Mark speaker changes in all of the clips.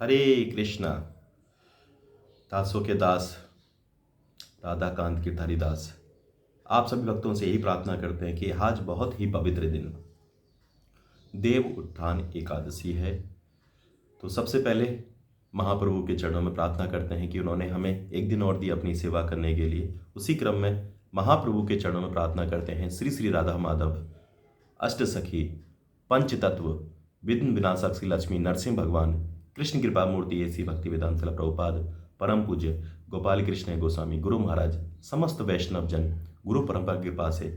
Speaker 1: हरे कृष्णा। दासों के दास राधा कांत गिरधारी दास आप सभी भक्तों से यही प्रार्थना करते हैं कि आज बहुत ही पवित्र दिन देव उत्थान एकादशी है। तो सबसे पहले महाप्रभु के चरणों में प्रार्थना करते हैं कि उन्होंने हमें एक दिन और दी अपनी सेवा करने के लिए। उसी क्रम में महाप्रभु के चरणों में प्रार्थना करते हैं श्री श्री राधा माधव अष्ट सखी पंच तत्व विघ्न विनाशक श्री लक्ष्मी नरसिंह भगवान कृष्ण कृपा मूर्ति ऐसी भक्ति वेदांत प्रभुपाद परम पूज्य गोपाल कृष्ण गोस्वामी गुरु महाराज समस्त वैष्णव जन गुरु परंपरा की कृपा से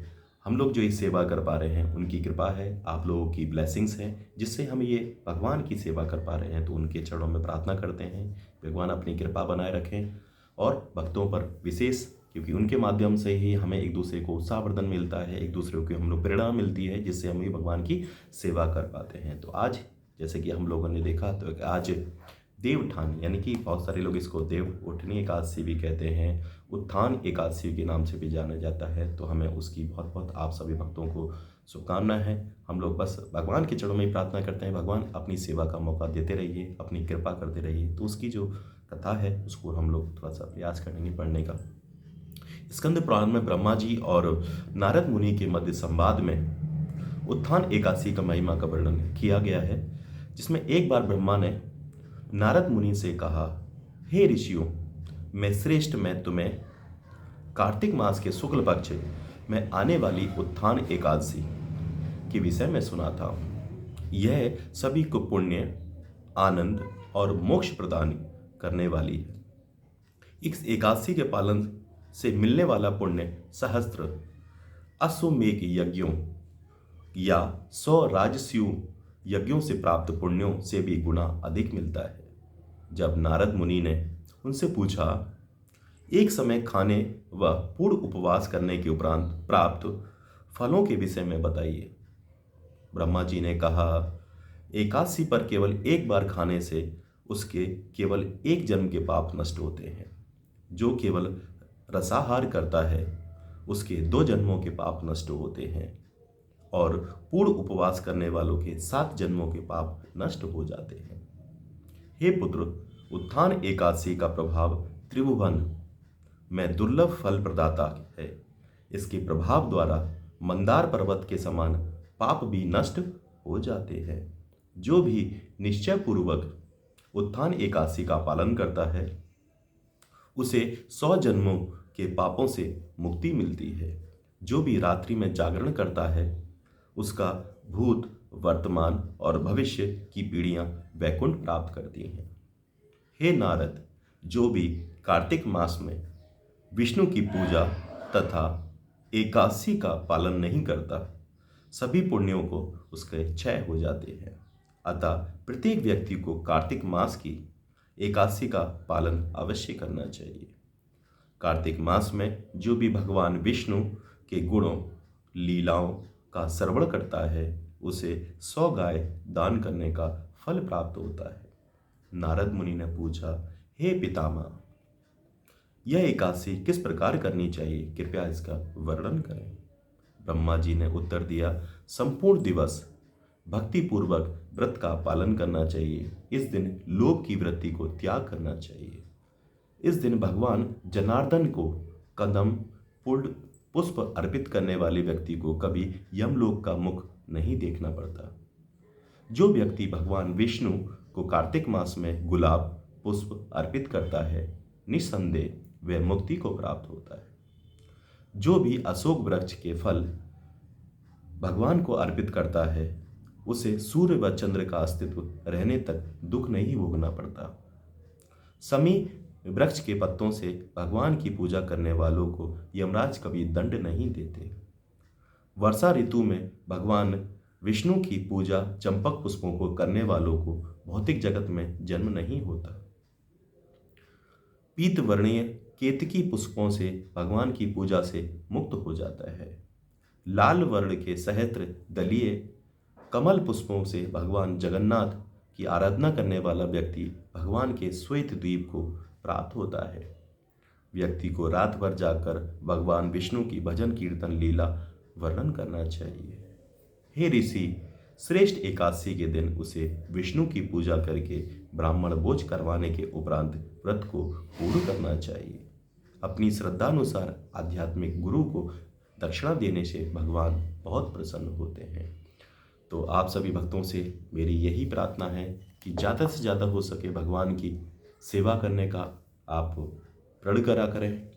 Speaker 1: हम लोग जो इस सेवा कर पा रहे हैं उनकी कृपा है, आप लोगों की ब्लेसिंग्स है जिससे हम ये भगवान की सेवा कर पा रहे हैं। तो उनके चरणों में प्रार्थना करते हैं भगवान अपनी कृपा बनाए रखें और भक्तों पर विशेष, क्योंकि उनके माध्यम से ही हमें एक दूसरे को उत्साहवर्धन मिलता है, एक दूसरे को हम लोग प्रेरणा मिलती है जिससे हम भी भगवान की सेवा कर पाते हैं। तो आज जैसे कि हम लोगों ने देखा तो आज देवउत्थान यानी कि बहुत सारे लोग इसको देव उठनी एकादशी भी कहते हैं, उत्थान एकादशी के नाम से भी जाना जाता है। तो हमें उसकी बहुत बहुत आप सभी भक्तों को शुभकामनाएं हैं। हम लोग बस भगवान के चरणों में ही प्रार्थना करते हैं भगवान अपनी सेवा का मौका देते रहिए, अपनी कृपा करते रहिए। तो उसकी जो कथा है उसको हम लोग थोड़ा सा प्रयास करेंगे पढ़ने का। स्कंद पुराण में ब्रह्मा जी और नारद मुनि के मध्य संवाद में उत्थान एकादशी का महिमा का वर्णन किया गया है, जिसमें एक बार ब्रह्मा ने नारद मुनि से कहा, हे ऋषियों, मैं तुम्हें कार्तिक मास के शुक्ल पक्ष में आने वाली उत्थान एकादशी के विषय में सुनाता हूँ। यह सभी को पुण्य, आनंद और मोक्ष प्रदान करने वाली है। इस एकादशी के पालन से मिलने वाला पुण्य सहस्त्र अश्वमेध यज्ञों या 100 राजस्यु यज्ञों से प्राप्त पुण्यों से भी गुना अधिक मिलता है। जब नारद मुनि ने उनसे पूछा, एक समय खाने व पूर्ण उपवास करने के उपरांत प्राप्त फलों के विषय में बताइए। ब्रह्मा जी ने कहा, एकादशी पर केवल एक बार खाने से उसके केवल एक जन्म के पाप नष्ट होते हैं। जो केवल रसाहार करता है उसके 2 जन्मों के पाप नष्ट होते हैं और पूर्ण उपवास करने वालों के 7 जन्मों के पाप नष्ट हो जाते हैं। हे पुत्र, उत्थान एकादशी का प्रभाव त्रिभुवन में दुर्लभ फल प्रदाता है। इसके प्रभाव द्वारा मंदार पर्वत के समान पाप भी नष्ट हो जाते हैं। जो भी निश्चय पूर्वक उत्थान एकादशी का पालन करता है उसे 100 जन्मों के पापों से मुक्ति मिलती है। जो भी रात्रि में जागरण करता है उसका भूत, वर्तमान और भविष्य की पीढ़ियां वैकुंठ प्राप्त करती हैं। हे नारद, जो भी कार्तिक मास में विष्णु की पूजा तथा एकादशी का पालन नहीं करता, सभी पुण्यों को उसके क्षय हो जाते हैं। अतः प्रत्येक व्यक्ति को कार्तिक मास की एकादशी का पालन अवश्य करना चाहिए। कार्तिक मास में जो भी भगवान विष्णु के गुणों, लीलाओं का श्रवण करता है उसे 100 गाय दान करने का फल प्राप्त होता है। नारद मुनि ने पूछा, हे पितामह, यह एकादशी किस प्रकार करनी चाहिए, कृपया इसका वर्णन करें। ब्रह्मा जी ने उत्तर दिया, संपूर्ण दिवस भक्ति पूर्वक व्रत का पालन करना चाहिए। इस दिन लोभ की वृत्ति को त्याग करना चाहिए। इस दिन भगवान जनार्दन को कदम पुष्प अर्पित करने वाले व्यक्ति को कभी यमलोक का मुख नहीं देखना पड़ता। जो व्यक्ति भगवान विष्णु को कार्तिक मास में गुलाब पुष्प अर्पित करता है, निस्संदेह वह मुक्ति को प्राप्त होता है। जो भी अशोक वृक्ष के फल भगवान को अर्पित करता है उसे सूर्य व चंद्र का अस्तित्व रहने तक दुख नहीं भोगना पड़ता। समी वृक्ष के पत्तों से भगवान की पूजा करने वालों को यमराज कभी दंड नहीं देते। वर्षा ऋतु में भगवान विष्णु की पूजा चंपक पुष्पों को करने वालों को भौतिक जगत में जन्म नहीं होता। पीत वर्णीय केतकी पुष्पों से भगवान की पूजा से मुक्त हो जाता है। लाल वर्ण के सहस्त्र दलीय कमल पुष्पों से भगवान जगन्नाथ की आराधना करने वाला व्यक्ति भगवान के श्वेत द्वीप को प्राप्त होता है। व्यक्ति को रात भर जाकर भगवान विष्णु की भजन कीर्तन लीला वर्णन करना चाहिए। हे ऋषि, श्रेष्ठ एकादशी के दिन उसे विष्णु की पूजा करके ब्राह्मण भोज करवाने के उपरांत व्रत को पूर्ण करना चाहिए। अपनी श्रद्धानुसार आध्यात्मिक गुरु को दक्षिणा देने से भगवान बहुत प्रसन्न होते हैं। तो आप सभी भक्तों से मेरी यही प्रार्थना है कि ज़्यादा से ज़्यादा हो सके भगवान की सेवा करने का आप प्रण करा करें।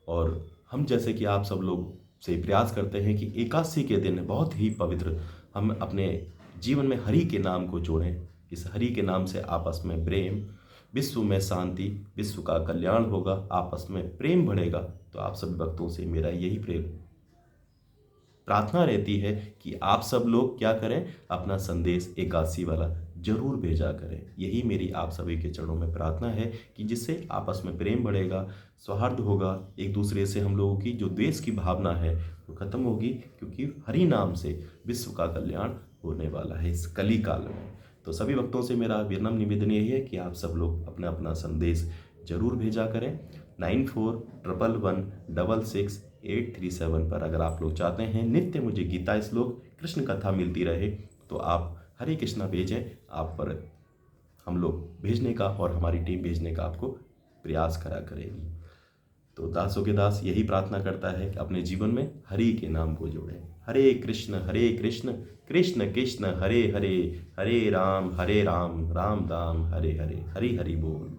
Speaker 1: और हम जैसे कि आप सब लोग से प्रयास करते हैं कि एकादशी के दिन बहुत ही पवित्र हम अपने जीवन में हरि के नाम को जोड़ें। इस हरि के नाम से आपस में प्रेम, विश्व में शांति, विश्व का कल्याण होगा, आपस में प्रेम बढ़ेगा। तो आप सभी भक्तों से मेरा यही प्रार्थना रहती है कि आप सब लोग क्या करें, अपना संदेश एकादशी वाला जरूर भेजा करें। यही मेरी आप सभी के चरणों में प्रार्थना है कि जिससे आपस में प्रेम बढ़ेगा, सौहार्द होगा, एक दूसरे से हम लोगों की जो द्वेष की भावना है वो खत्म होगी, क्योंकि हरि नाम से विश्व का कल्याण होने वाला है इस कली काल में। तो सभी भक्तों से मेरा विनम्र निवेदन यही है कि आप सब लोग अपना अपना संदेश जरूर भेजा करें। 9411166837 पर अगर आप लोग चाहते हैं नित्य मुझे गीता श्लोक, कृष्ण कथा मिलती रहे, तो आप हरे कृष्णा भेजें। आप पर हम लोग भेजने का और हमारी टीम भेजने का आपको प्रयास करा करेगी। तो दासों के दास यही प्रार्थना करता है कि अपने जीवन में हरि के नाम को जोड़ें। हरे कृष्ण कृष्ण कृष्ण हरे हरे, हरे राम राम राम हरे हरे। हरि हरि बोल।